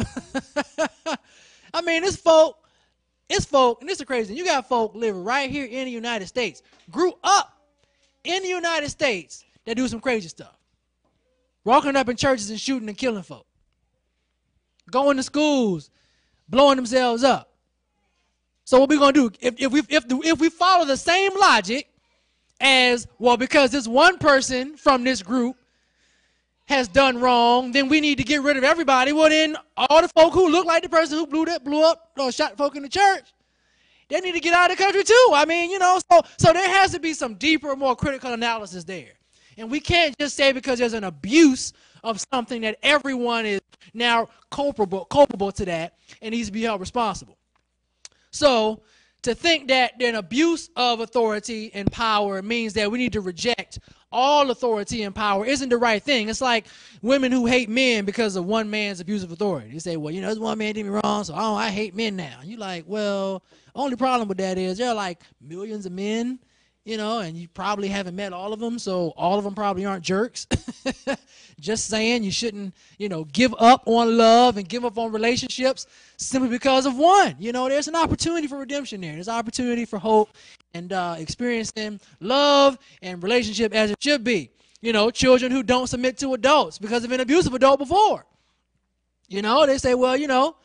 I mean, it's folk, and this is crazy. You got folk living right here in the United States, grew up in the United States, that do some crazy stuff. Walking up in churches and shooting and killing folk. Going to schools, blowing themselves up. So what we going to do? If we follow the same logic as, well, because this one person from this group has done wrong, then we need to get rid of everybody. Well, then all the folk who look like the person who blew up or shot folk in the church, they need to get out of the country too. I mean, so there has to be some deeper, more critical analysis there. And we can't just say because there's an abuse of something that everyone is now culpable to that and needs to be held responsible. So to think that an abuse of authority and power means that we need to reject all authority and power isn't the right thing. It's like women who hate men because of one man's abuse of authority. They say, well, this one man did me wrong, so I hate men now. And you're like, well, only problem with that is there are like millions of men, and you probably haven't met all of them, so all of them probably aren't jerks. Just saying, you shouldn't, give up on love and give up on relationships simply because of one. There's an opportunity for redemption there. There's an opportunity for hope and experiencing love and relationship as it should be. Children who don't submit to adults because of an abusive adult before. They say, well,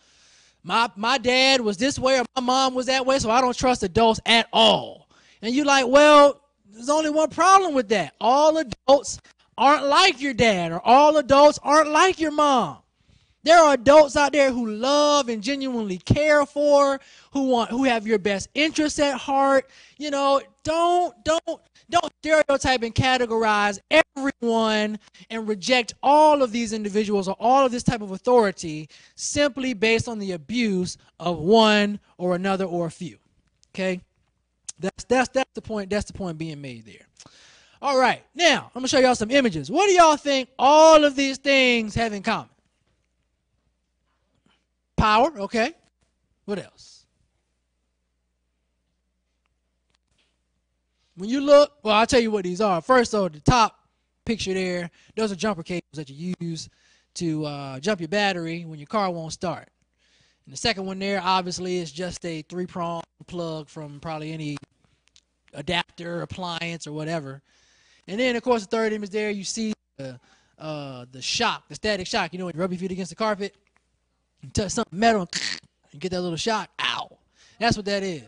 my dad was this way or my mom was that way, so I don't trust adults at all. And you're like, well, there's only one problem with that. All adults aren't like your dad, or all adults aren't like your mom. There are adults out there who love and genuinely care for, who have your best interests at heart. Don't stereotype and categorize everyone and reject all of these individuals or all of this type of authority simply based on the abuse of one or another or a few. Okay? That's the point. That's the point being made there. All right. Now, I'm going to show y'all some images. What do y'all think all of these things have in common? Power, okay. What else? When you look, well, I'll tell you what these are. First, the top picture there, those are jumper cables that you use to jump your battery when your car won't start. And the second one there, obviously, is just a 3-prong plug from probably any adapter, appliance, or whatever. And then, of course, the third image there, you see the shock, the static shock. When you rub your feet against the carpet, you touch something metal, you get that little shock. Ow! That's what that is.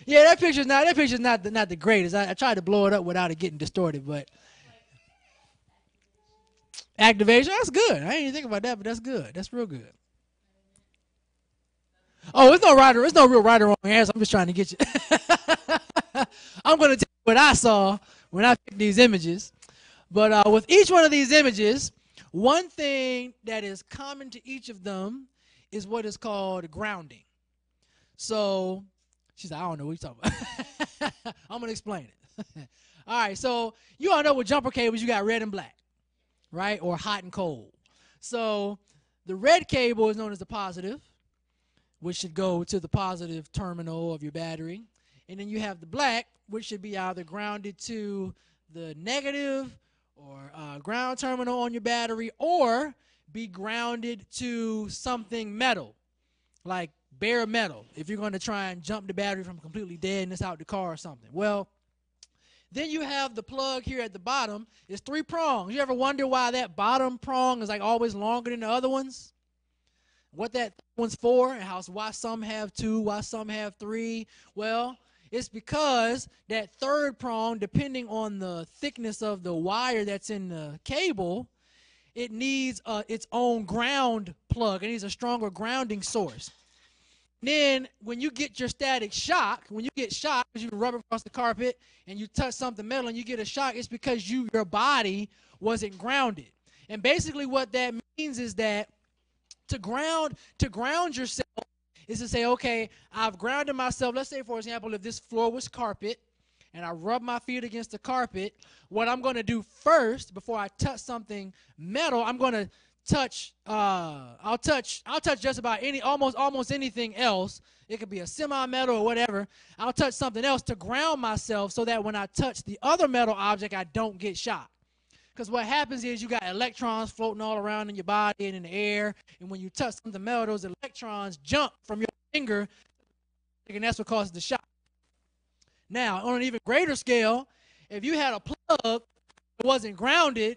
Yeah, that picture's not the greatest. I tried to blow it up without it getting distorted, but activation, that's good. I didn't even think about that, but that's good. That's real good. Oh, it's no real right or wrong answer. I'm just trying to get you. I'm going to tell you what I saw when I picked these images. But with each one of these images, one thing that is common to each of them is what is called grounding. So she's like, I don't know what you're talking about. I'm going to explain it. All right, so you all know with jumper cables, you got red and black, right? Or hot and cold. So the red cable is known as the positive, which should go to the positive terminal of your battery. And then you have the black, which should be either grounded to the negative or ground terminal on your battery, or be grounded to something metal, like bare metal, if you're going to try and jump the battery from completely deadness out the car or something. Well, then you have the plug here at the bottom. It's 3 prongs. You ever wonder why that bottom prong is like always longer than the other ones? What that one's for, and why some have 2, why some have 3. Well, it's because that third prong, depending on the thickness of the wire that's in the cable, it needs its own ground plug. It needs a stronger grounding source. Then when you get your static shock, when you get shocked because you rub across the carpet and you touch something metal and you get a shock, it's because your body wasn't grounded. And basically what that means is that to ground yourself is to say, okay, I've grounded myself. Let's say, for example, if this floor was carpet and I rub my feet against the carpet, what I'm going to do first before I touch something metal, I'm going to touch I'll touch just about almost anything else. It could be a semi-metal or whatever. I'll touch something else to ground myself so that when I touch the other metal object, I don't get shocked. Because what happens is you got electrons floating all around in your body and in the air, and when you touch something metal, those electrons jump from your finger, and that's what causes the shock. Now, on an even greater scale, if you had a plug that wasn't grounded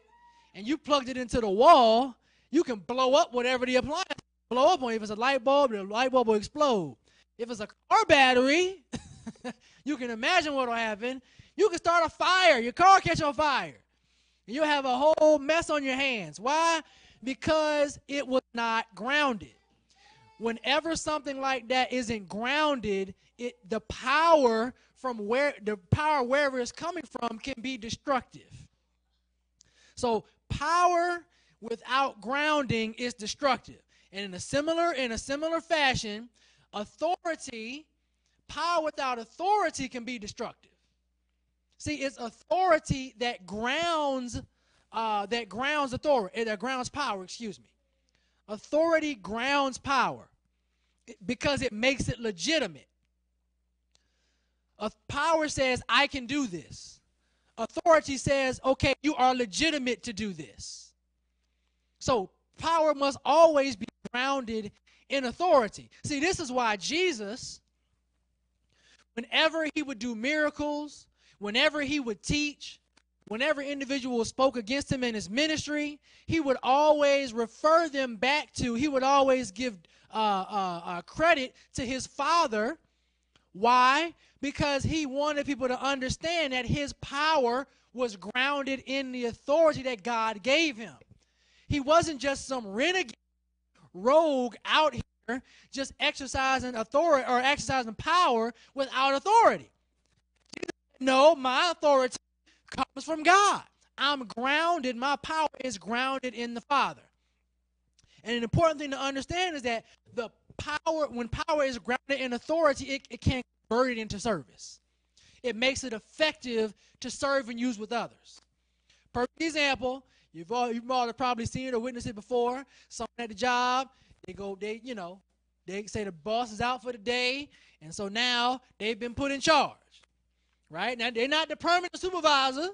and you plugged it into the wall, you can blow up whatever the appliance blow up on. If it's a light bulb, the light bulb will explode. If it's a car battery, you can imagine what will happen. You can start a fire. Your car catch on fire. You'll have a whole mess on your hands. Why? Because it was not grounded. Whenever something like that isn't grounded, the power wherever it's coming from can be destructive. So power without grounding is destructive. And in a similar fashion, power without authority can be destructive. See, it's authority that grounds authority, that grounds power, excuse me. Authority grounds power because it makes it legitimate. Power says, I can do this. Authority says, okay, you are legitimate to do this. So power must always be grounded in authority. See, this is why Jesus, whenever he would do miracles, whenever he would teach, whenever individuals spoke against him in his ministry, he would always refer them back to, he would always give credit to his Father. Why? Because he wanted people to understand that his power was grounded in the authority that God gave him. He wasn't just some renegade rogue out here just exercising authority or exercising power without authority. No, my authority comes from God. I'm grounded. My power is grounded in the Father. And an important thing to understand is that when power is grounded in authority, it can't convert it into service. It makes it effective to serve and use with others. Perfect example, you've all probably seen it or witnessed it before. Someone at the job, they say the boss is out for the day, and so now they've been put in charge. Right? Now, they're not the permanent supervisor,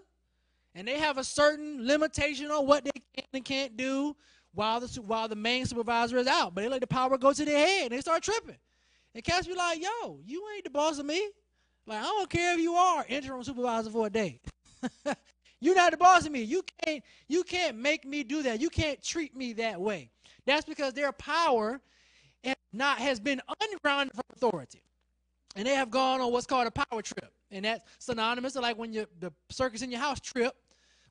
and they have a certain limitation on what they can and can't do while the main supervisor is out. But they let the power go to their head, and they start tripping. And cats be like, yo, you ain't the boss of me. Like, I don't care if you are interim supervisor for a day. You're not the boss of me. You can't make me do that. You can't treat me that way. That's because their power has been ungrounded from authority. And they have gone on what's called a power trip. And that's synonymous to like when the circus in your house trip.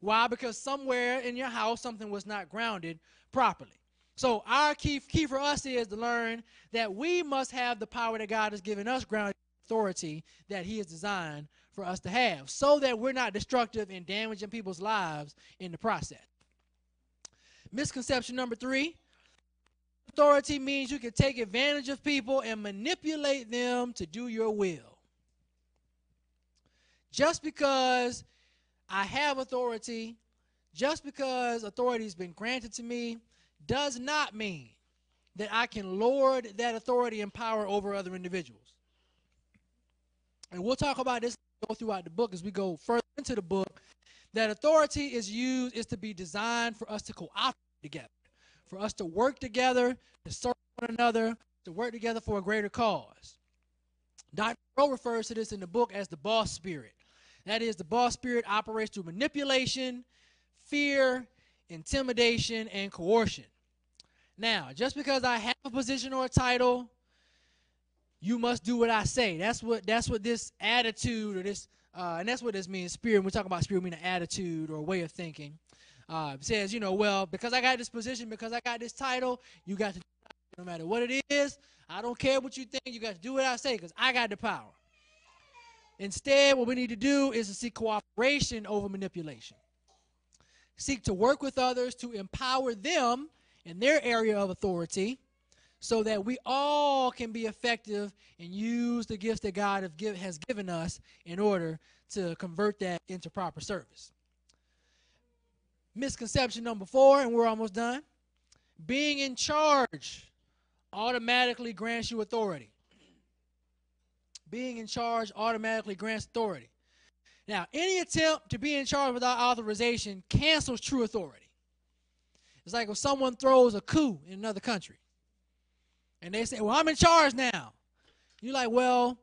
Why? Because somewhere in your house something was not grounded properly. So our key for us is to learn that we must have the power that God has given us grounded authority that he has designed for us to have, so that we're not destructive and damaging people's lives in the process. Misconception number 3, authority means you can take advantage of people and manipulate them to do your will. Just because I have authority, just because authority has been granted to me, does not mean that I can lord that authority and power over other individuals. And we'll talk about this throughout the book as we go further into the book, that authority is to be designed for us to cooperate together, for us to work together, to serve one another, to work together for a greater cause. Dr. Rowe refers to this in the book as the boss spirit. That is, the boss spirit operates through manipulation, fear, intimidation, and coercion. Now, just because I have a position or a title, you must do what I say. That's what this attitude, or this, and that's what this means. Spirit. When we talk about spirit, we mean an attitude or a way of thinking. It says, well, because I got this position, because I got this title, you got to, no matter what it is, I don't care what you think, you got to do what I say because I got the power. Instead, what we need to do is to seek cooperation over manipulation. Seek to work with others to empower them in their area of authority so that we all can be effective and use the gifts that God has given us in order to convert that into proper service. Misconception number 4, and we're almost done. Being in charge automatically grants you authority. Being in charge automatically grants authority. Now, any attempt to be in charge without authorization cancels true authority. It's like if someone throws a coup in another country and they say, well, I'm in charge now. You're like, well,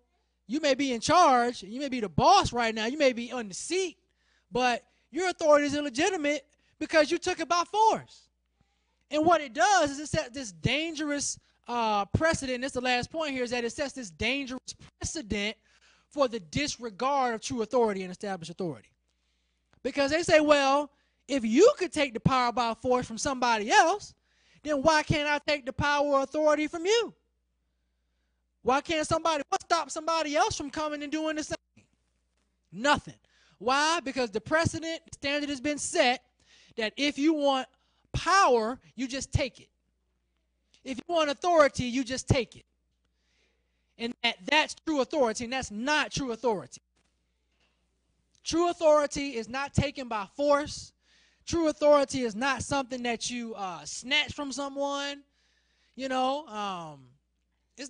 you may be in charge, and you may be the boss right now, you may be on the seat, but your authority is illegitimate because you took it by force. And what it does is it sets this dangerous precedent. That's the last point here, is that it sets this dangerous precedent for the disregard of true authority and established authority. Because they say, well, if you could take the power by force from somebody else, then why can't I take the power or authority from you? What stops somebody else from coming and doing the same? Nothing. Why? Because the precedent, the standard has been set that if you want power, you just take it. If you want authority, you just take it. And that's true authority, and that's not true authority. True authority is not taken by force. True authority is not something that you snatch from someone. It's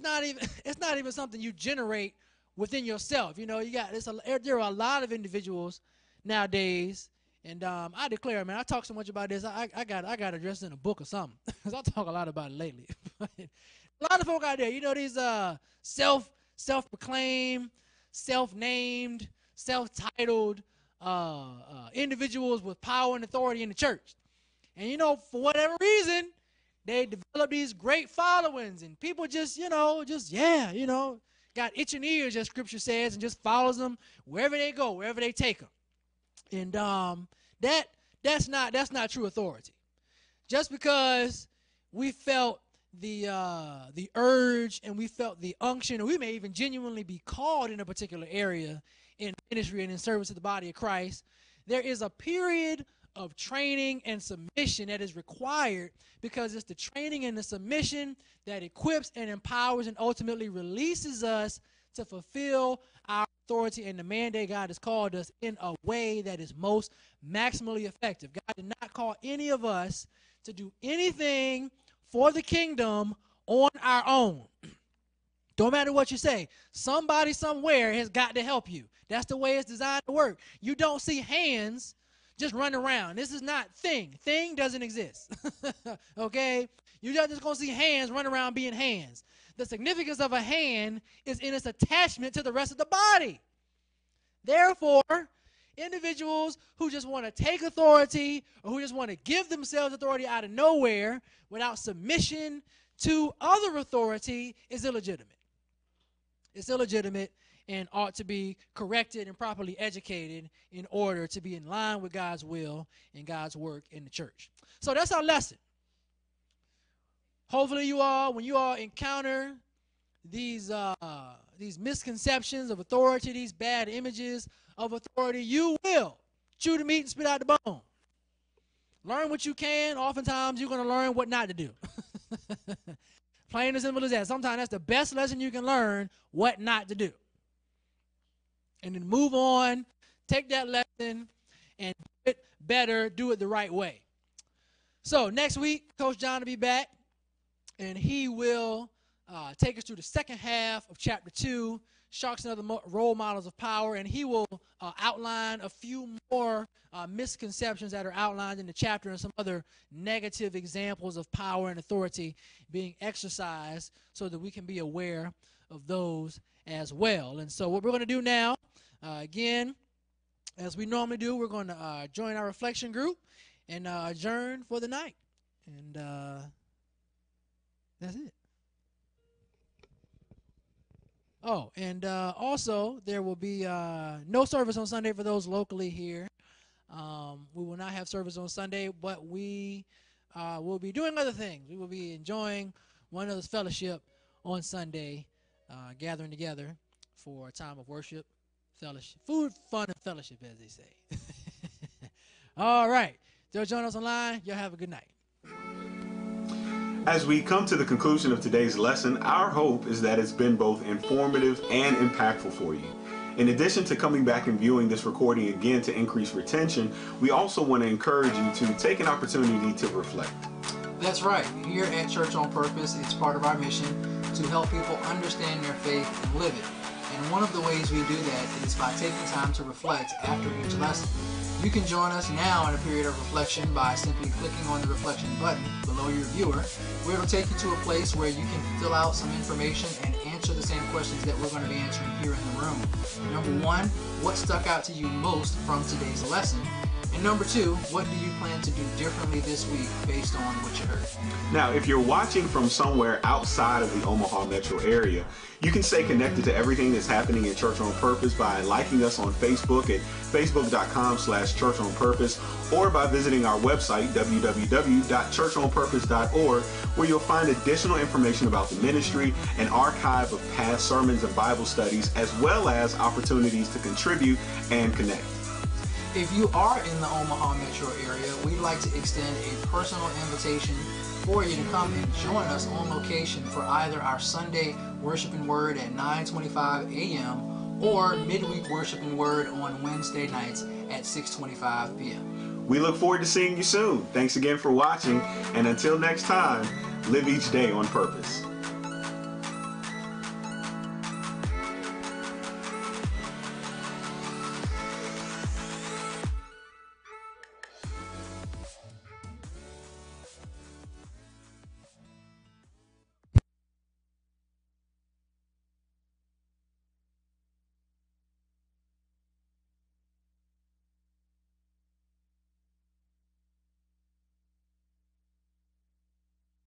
not even something you generate within yourself. There are a lot of individuals nowadays, and I declare, man, I talk so much about this. I got addressed in a book or something, because I talk a lot about it lately. A lot of folk out there, these self-proclaimed, self-named, self-titled individuals with power and authority in the church. And, for whatever reason, they develop these great followings, and people just got itching ears, as Scripture says, and just follows them wherever they go, wherever they take them. And that's not true authority. Just because we felt the urge and we felt the unction, or we may even genuinely be called in a particular area in ministry and in service to the body of Christ, there is a period of training and submission that is required, because it's the training and the submission that equips and empowers and ultimately releases us to fulfill our authority and the mandate God has called us in a way that is most maximally effective. God did not call any of us to do anything for the kingdom on our own. Don't matter what you say. Somebody somewhere has got to help you. That's the way it's designed to work. You don't see hands just running around. This is not thing. Thing doesn't exist. Okay? You're not just going to see hands running around being hands. The significance of a hand is in its attachment to the rest of the body. Therefore, individuals who just want to take authority, or who just want to give themselves authority out of nowhere without submission to other authority is illegitimate. It's illegitimate and ought to be corrected and properly educated in order to be in line with God's will and God's work in the church. So that's our lesson. Hopefully when you all encounter these these misconceptions of authority, these bad images of authority, you will chew the meat and spit out the bone. Learn what you can. Oftentimes, you're going to learn what not to do. Plain and simple as that. Sometimes that's the best lesson you can learn, what not to do. And then move on, take that lesson, and do it better, do it the right way. So next week, Coach John will be back, and he will take us through the second half of chapter 2, Sharks and Other Role Models of Power, and he will outline a few more misconceptions that are outlined in the chapter and some other negative examples of power and authority being exercised so that we can be aware of those as well. And so what we're going to do now, again, as we normally do, we're going to join our reflection group and adjourn for the night. And that's it. Oh, and also there will be no service on Sunday for those locally here. We will not have service on Sunday, but we will be doing other things. We will be enjoying one another's fellowship on Sunday, gathering together for a time of worship, fellowship, food, fun, and fellowship, as they say. All right. They'll join us online. Y'all have a good night. As we come to the conclusion of today's lesson, our hope is that it's been both informative and impactful for you. In addition to coming back and viewing this recording again to increase retention, we also want to encourage you to take an opportunity to reflect. That's right. Here at Church on Purpose, it's part of our mission to help people understand their faith and live it. And one of the ways we do that is by taking time to reflect after each lesson. You can join us now in a period of reflection by simply clicking on the reflection button below your viewer, where it'll take you to a place where you can fill out some information and answer the same questions that we're going to be answering here in the room. Number one, what stuck out to you most from today's lesson? And number two, what do you plan to do differently this week based on what you heard? Now, if you're watching from somewhere outside of the Omaha metro area, you can stay connected to everything that's happening in Church on Purpose by liking us on Facebook at facebook.com/churchonpurpose or by visiting our website, www.churchonpurpose.org, where you'll find additional information about the ministry, an archive of past sermons and Bible studies, as well as opportunities to contribute and connect. If you are in the Omaha metro area, we'd like to extend a personal invitation for you to come and join us on location for either our Sunday Worship and Word at 9:25 a.m. or midweek Worship and Word on Wednesday nights at 6:25 p.m. We look forward to seeing you soon. Thanks again for watching, and until next time, live each day on purpose.